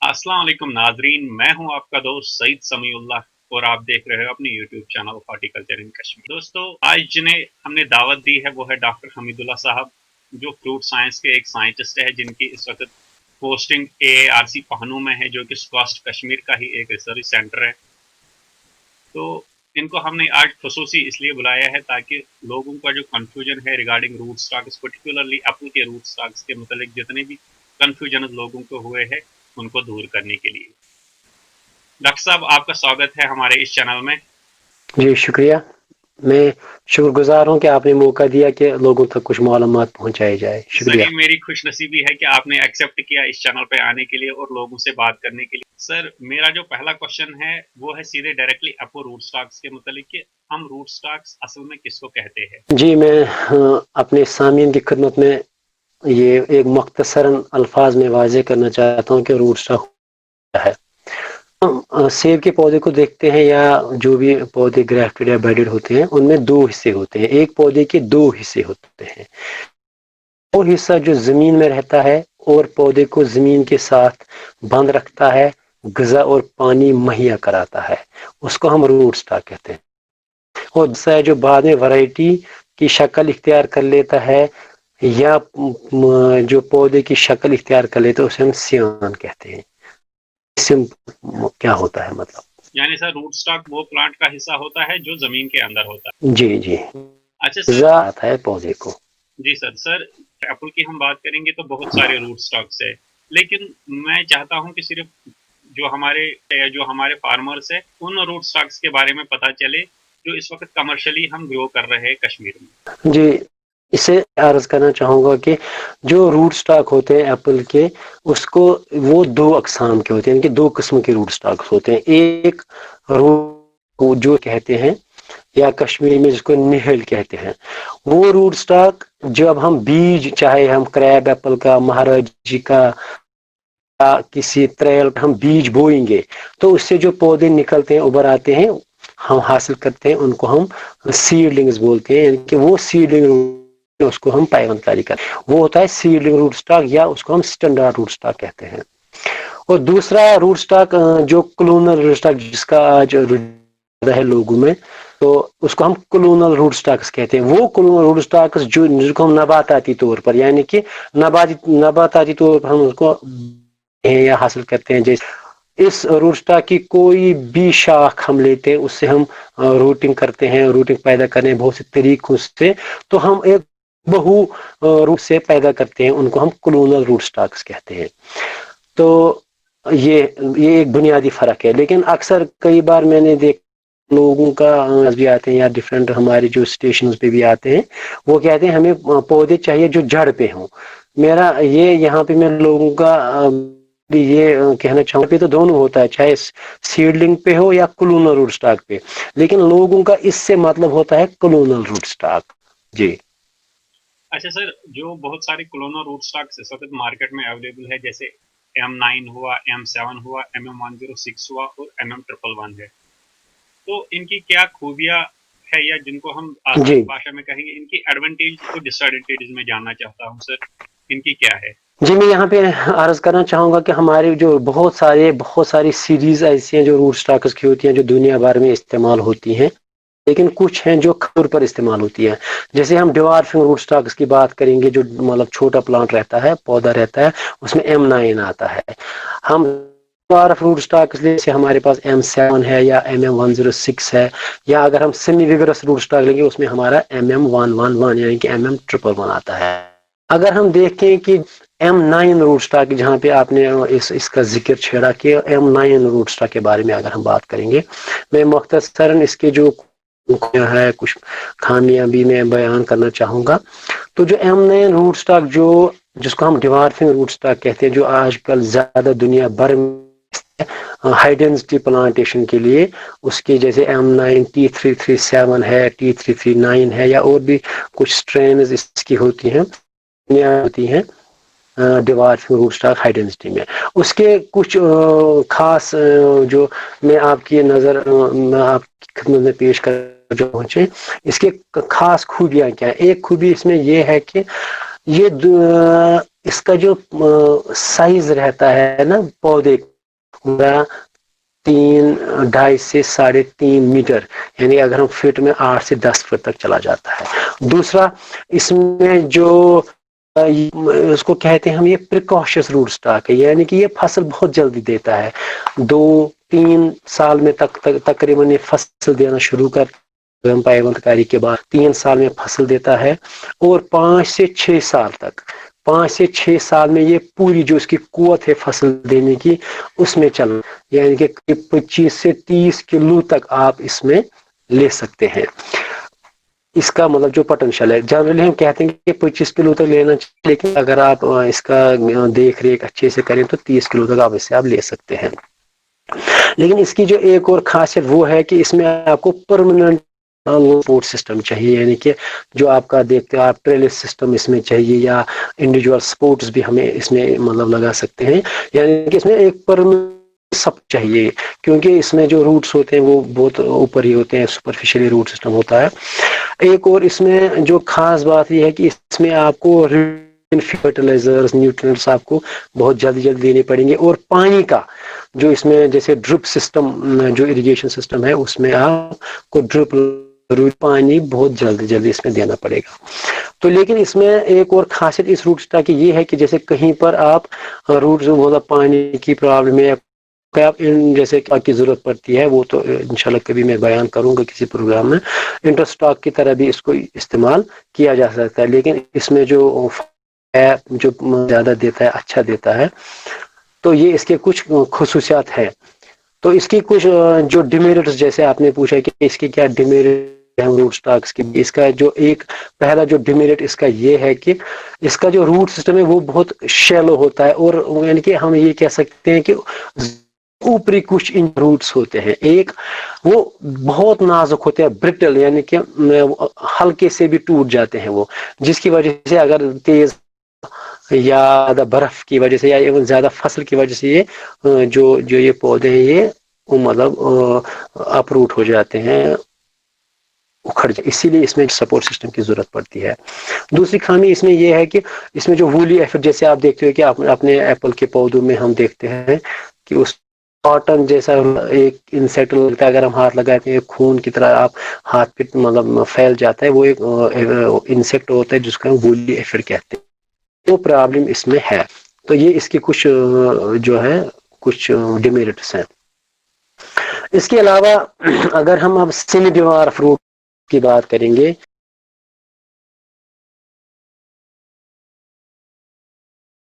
अस्सलाम वालेकुम नाजरीन, मैं हूं आपका दोस्त सईद समीउल्लाह और आप देख रहे हो अपने यूट्यूब चैनल हॉर्टिकल्चर इन कश्मीर। दोस्तों, आज जिन्हें हमने दावत दी है वो है डॉक्टर हमीदुल्लाह साहब, जो फ्रूट साइंस के एक साइंटिस्ट है, जिनकी इस वक्त पोस्टिंग AARC पहनू में है, जो कि स्क्वास्ट कश्मीर का ही एक रिसर्च सेंटर है। तो इनको हमने आज खसूसी इसलिए बुलाया है ताकि लोगों का जो कन्फ्यूजन है regarding root stocks, particularly apple के रूट स्टॉक्स के मतलब जितने भी कन्फ्यूजन लोगों को हुए हैं उनको दूर करने के लिए। डॉक्टर साहब, आपका स्वागत है हमारे इस चैनल में। जी शुक्रिया। मैं शुक्रगुजार हूँ कि आपने मौका दिया कि लोगों तक कुछ मालूमात पहुँचाई जाए। सर, शुक्रिया। ये मेरी खुशनसीबी है कि आपने एक्सेप्ट किया इस चैनल पे आने के लिए और लोगों से बात करने के लिए। सर, मेरा जो पहला क्वेश्चन है वो है सीधे डायरेक्टली एप्पल रूट स्टॉक्स के मतलब कि हम रूट स्टॉक्स असल में किसको कहते हैं। जी मैं अपने सामीन की खिदमत में ये एक मुख्तसरन अल्फाज में वाज़े करना चाहता हूँ कि रूट स्टॉक है। हम सेब के पौधे को देखते हैं या जो भी पौधे ग्राफ्टेड या बेडेड होते हैं उनमें दो हिस्से होते हैं। एक पौधे के दो हिस्से होते हैं। वो हिस्सा जो जमीन में रहता है और पौधे को जमीन के साथ बंद रखता है, ग़िज़ा और पानी मुहैया कराता है, उसको हम रूट स्टॉक कहते हैं। और दूसरा है जो बाद में वैरायटी की शक्ल इख्तियार कर लेता है या जो पौधे की शक्ल इख्तियार कर लेता है उसे हम सियान कहते हैं। इससे क्या होता है मतलब? यानी सर, रूट स्टॉक वो प्लांट का हिस्सा होता है जो जमीन के अंदर होता है। जी जी। अच्छा सर। आता है पौधे को। जी सर, एप्पल की हम बात करेंगे तो बहुत सारे रूट स्टॉक्स है, लेकिन मैं चाहता हूं कि सिर्फ जो हमारे फार्मर्स है उन रूट स्टॉक्स के बारे में पता चले जो इस वक्त कमर्शियली हम ग्रो कर रहे हैं कश्मीर में। जी, इसे अर्ज करना चाहूँगा कि जो रूट स्टॉक होते हैं एप्पल के, उसको वो दो अकसाम के होते हैं, इनके दो किस्म के रूट स्टॉक्स होते हैं। एक रूट को जो कहते हैं या कश्मीरी में जिसको निहल कहते हैं, वो रूट स्टॉक जब हम बीज, चाहे हम क्रैब एप्पल का, महाराजी का या किसी ट्रेल हम बीज बोएंगे तो उससे जो पौधे निकलते हैं, उभर आते हैं, हम हासिल करते हैं, उनको हम सीडलिंग्स बोलते हैं। यानी कि वो सीडलिंग उसको हम पायवंतकारी करते हैं, वो होता है सीडलिंग रूट स्टॉक या उसको हम स्टैंडर्ड रूट स्टॉक कहते हैं। और दूसरा रूट स्टॉक जो क्लोनल रूट स्टॉक जिसका आज है लोगों में, तो उसको हम क्लोनल रूट स्टॉक्स कहते हैं। वो क्लोनल रूट स्टॉक्स जो जिसको हम नबाताती तौर पर, यानी कि नबाताती तौर पर हम उसको या हासिल करते हैं। जैसे इस रूट स्टॉक की कोई भी शाख हम लेते हैं, उससे हम रूटिंग करते हैं, रूटिंग पैदा करने बहुत से तरीकों से, तो हम एक बहु रूट से पैदा करते हैं, उनको हम क्लोनल रूट स्टॉक्स कहते हैं। तो ये एक बुनियादी फर्क है। लेकिन अक्सर कई बार मैंने देख लोगों का भी आते हैं या डिफरेंट हमारे जो स्टेशन पे भी आते हैं, वो कहते हैं हमें पौधे चाहिए जो जड़ पे हों। मेरा ये यहाँ पे मैं लोगों का ये कहना चाहूँगा कि तो दोनों होता है, चाहे सीडलिंग पे हो या क्लोनल रूट स्टॉक पे, लेकिन लोगों का इससे मतलब होता है क्लोनल रूट स्टॉक। जी। अच्छा सर, जो बहुत सारे क्लोनल रूट स्टॉक्स इस वक्त मार्केट में अवेलेबल है, जैसे M9 हुआ, M7 हुआ, MM106 हुआ और MM111 है, तो इनकी क्या खूबियां है, या जिनको हम आसान जी भाषा में कहेंगे इनकी एडवांटेज और डिसएडवांटेज में जानना चाहता हूं सर, इनकी क्या है। जी, मैं यहाँ पे अर्ज करना चाहूँगा कि हमारे जो बहुत सारी सीरीज ऐसी हैं जो रूट स्टॉक्स की होती हैं, जो दुनिया भर में इस्तेमाल होती हैं, लेकिन कुछ हैं जो खासतौर पर इस्तेमाल होती है। जैसे हम डिवार्फिंग रूट स्टॉक्स की बात करेंगे, जो मतलब छोटा प्लांट रहता है, पौधा रहता है, उसमें M9 आता है। हम डिवार्फ रूट स्टॉक्स जैसे हमारे पास M7 है या MM106 है, या अगर हम सेमी विगरस रूट स्टॉक लेंगे उसमें हमारा MM111 यानी कि MM111 आता है। अगर हम देखें कि M9 रूट स्टॉक, जहाँ पे आपने इसका जिक्र छेड़ा कि M9 रूट स्टॉक के बारे में अगर हम बात करेंगे, मैं मुख्तसरन इसके जो है कुछ खामियां भी मैं बयान करना चाहूँगा। तो जो M9 रूट स्टॉक जिसको हम डिवार्फिंग रूट स्टॉक कहते हैं, जो आजकल ज़्यादा दुनिया भर में हाई डेंसिटी प्लांटेशन के लिए, उसके जैसे M9 T337 है, T339 है, या और भी कुछ स्ट्रेन इसकी होती हैं डिवार्फिंग रूट स्टॉक हाई डेंसिटी में। उसके कुछ खास जो मैं आपकी नज़र मैं आपकी खिदमत में पेश कर जो पहुँचे, इसके खास खूबियाँ क्या है। एक खूबी इसमें यह है कि ये इसका जो साइज रहता है ना पौधे میرا 2.5 سے 3.5 میٹر، یعنی اگر ہم فٹ میں 8 سے 10 فٹ تک چلا جاتا ہے. دوسرا اس میں جو اس کو کہتے ہیں ہم، یہ پریکاشس روٹ سٹاک ہے، یعنی کہ یہ فصل بہت جلدی دیتا ہے. 2-3 سال میں تقریباً یہ فصل دینا شروع کر پیوند کاری کے بعد 3 سال میں فصل دیتا ہے، اور 5 سے 6 سال تک، 5 سے 6 سال میں یہ پوری جو اس کی قوت ہے فصل دینے کی اس میں چل، یعنی کہ 25 سے 30 کلو تک آپ اس میں لے سکتے ہیں. اس کا مطلب جو پوٹینشیل ہے، جنرلی ہم کہتے ہیں کہ 25 کلو تک لینا چاہیے، لیکن اگر آپ اس کا دیکھ ریکھ اچھے سے کریں تو 30 کلو تک آپ اس سے آپ لے سکتے ہیں. لیکن اس کی جو ایک اور خاصیت وہ ہے کہ اس میں آپ کو پرماننٹ سپورٹ سسٹم چاہیے، یعنی کہ جو آپ کا دیکھتے ہو آپ ٹریلر سسٹم اس میں چاہیے، یا انڈیویجول سپورٹس بھی ہمیں اس میں مطلب لگا سکتے ہیں، یعنی کہ اس میں ایک سب چاہیے، کیونکہ اس میں جو روٹس ہوتے ہیں وہ بہت اوپر ہی ہوتے ہیں، سپرفیشلی روٹ سسٹم ہوتا ہے. ایک اور اس میں جو خاص بات یہ ہے کہ اس میں آپ کو فرٹیلائزرز، نیوٹرینٹس آپ کو بہت جلدی دینے پڑیں گے، اور پانی کا جو اس میں جیسے ڈرپ سسٹم، جو اریگیشن سسٹم ہے اس میں آپ کو ڈرپ پانی بہت جلدی اس میں دینا پڑے گا. تو لیکن اس میں ایک اور خاصیت اس روٹ سٹاک کی یہ ہے کہ جیسے کہیں پر آپ روٹ مطلب پانی کی پرابلم ہے، جیسے کی ضرورت پڑتی ہے، وہ تو انشاءاللہ کبھی میں بیان کروں گا کسی پروگرام میں، انٹرسٹاک کی طرح بھی اس کو استعمال کیا جا سکتا ہے. لیکن اس میں جو زیادہ دیتا ہے، اچھا دیتا ہے، تو یہ اس کے کچھ خصوصیات ہیں. تو اس کی کچھ جو ڈیمیرٹس، جیسے آپ نے پوچھا کہ اس کی کیا ڈیمیرٹ روٹ سٹاکس کی، اس کا جو ایک پہلا جو ڈیمیرٹ اس کا یہ ہے کہ اس کا جو روٹ سسٹم ہے وہ بہت شیلو ہوتا ہے، اور یعنی کہ ہم یہ کہہ سکتے ہیں کہ اوپری کچھ روٹس ہوتے ہیں، ایک وہ بہت نازک ہوتے ہیں، برٹل، یعنی کہ ہلکے سے بھی ٹوٹ جاتے ہیں وہ، جس کی وجہ سے اگر تیز یا برف کی وجہ سے یا زیادہ فصل کی وجہ سے یہ جو یہ پودے ہیں یہ مطلب اپروٹ ہو جاتے ہیں، اکھڑ جائے. اسی لیے اس میں سپورٹ سسٹم کی ضرورت پڑتی ہے. دوسری خامی اس میں یہ ہے کہ اس میں جو وولی ایفیکٹ، جیسے آپ دیکھتے ہو کہ اپنے ایپل کے پودوں میں ہم دیکھتے ہیں کہ اس کاٹن جیسا ایک انسیکٹ لگتا ہے، اگر ہم ہاتھ لگاتے ہیں خون کی طرح آپ ہاتھ پہ مطلب پھیل جاتا ہے، وہ ایک انسیکٹ ہوتا ہے جس کا وولی ایفیڈ کہتے ہیں. وہ پرابلم اس میں ہے. تو یہ اس کی کچھ جو ہے کچھ ڈیمیرٹس ہیں. اس کے علاوہ اگر ہم اب سیمی ڈیمار فروٹ کی بات کریں گے